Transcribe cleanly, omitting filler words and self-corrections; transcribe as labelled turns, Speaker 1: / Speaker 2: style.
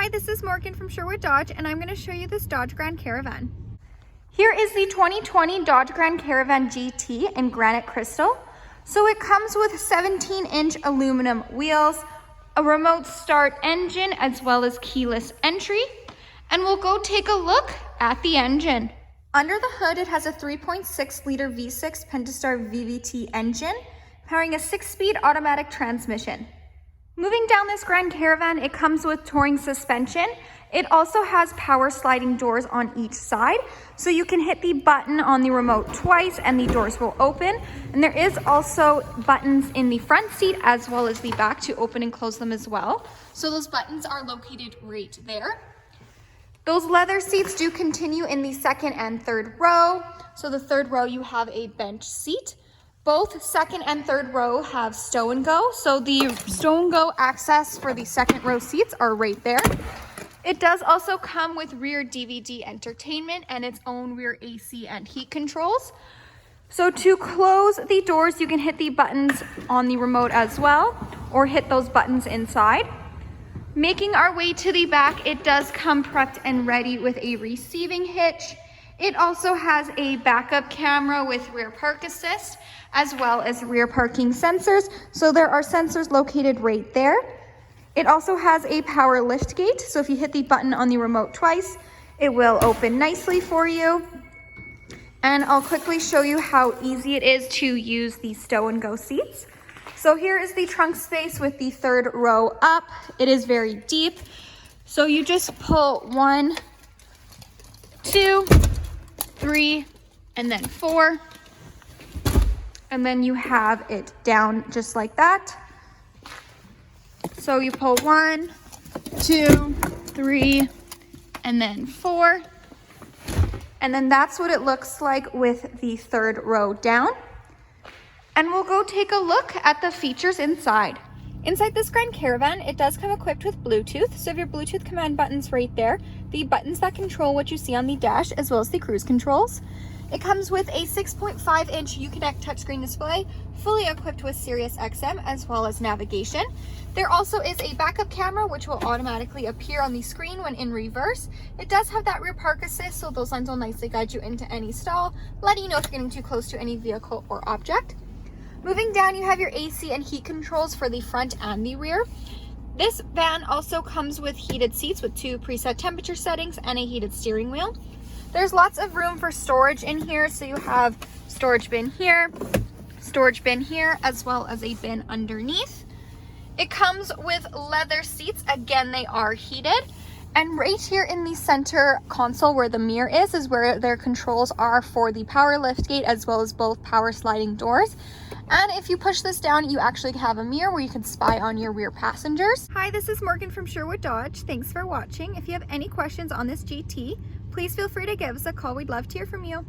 Speaker 1: Hi, this is Morgan from Sherwood Dodge, and I'm going to show you this Dodge Grand Caravan. Here is the 2020 Dodge Grand Caravan GT in Granite Crystal. So it comes with 17-inch aluminum wheels, a remote start engine, as well as keyless entry. And we'll go take a look at the engine. Under the hood, it has a 3.6-liter V6 Pentastar VVT engine, powering a 6-speed automatic transmission. Moving down this Grand Caravan, it comes with touring suspension. It also has power sliding doors on each side, so you can hit the button on the remote twice and the doors will open. And there is also buttons in the front seat as well as the back to open and close them as well. So those buttons are located right there. Those leather seats do continue in the second and third row. So the third row, you have a bench seat. Both second and third row have stow and go. So the stow and go access for the second row seats are right there. It does also come with rear DVD entertainment and its own rear AC and heat controls. So to close the doors, you can hit the buttons on the remote as well, or hit those buttons inside. Making our way to the back, it does come prepped and ready with a receiving hitch. It also has a backup camera with rear park assist, as well as rear parking sensors. So there are sensors located right there. It also has a power lift gate. So if you hit the button on the remote twice, it will open nicely for you. And I'll quickly show you how easy it is to use the stow and go seats. So here is the trunk space with the third row up. It is very deep. So you just pull 1, 2, 3, and then 4. And then you have it down just like that. So you pull 1, 2, 3, and then 4. And then that's what it looks like with the third row down. And we'll go take a look at the features inside. Inside this Grand Caravan, it does come equipped with Bluetooth. So you have your Bluetooth command buttons right there, the buttons that control what you see on the dash, as well as the cruise controls. It comes with a 6.5-inch Uconnect touchscreen display, fully equipped with Sirius XM as well as navigation. There also is a backup camera which will automatically appear on the screen when in reverse. It does have that rear park assist, so those lines will nicely guide you into any stall, letting you know if you're getting too close to any vehicle or object. Moving down, you have your AC and heat controls for the front and the rear. This van also comes with heated seats with 2 preset temperature settings and a heated steering wheel. There's lots of room for storage in here, so you have storage bin here, as well as a bin underneath. It comes with leather seats. Again, they are heated. And right here in the center console where the mirror is where their controls are for the power lift gate as well as both power sliding doors. And if you push this down, you actually have a mirror where you can spy on your rear passengers. Hi, this is Morgan from Sherwood Dodge. Thanks for watching. If you have any questions on this GT, please feel free to give us a call. We'd love to hear from you.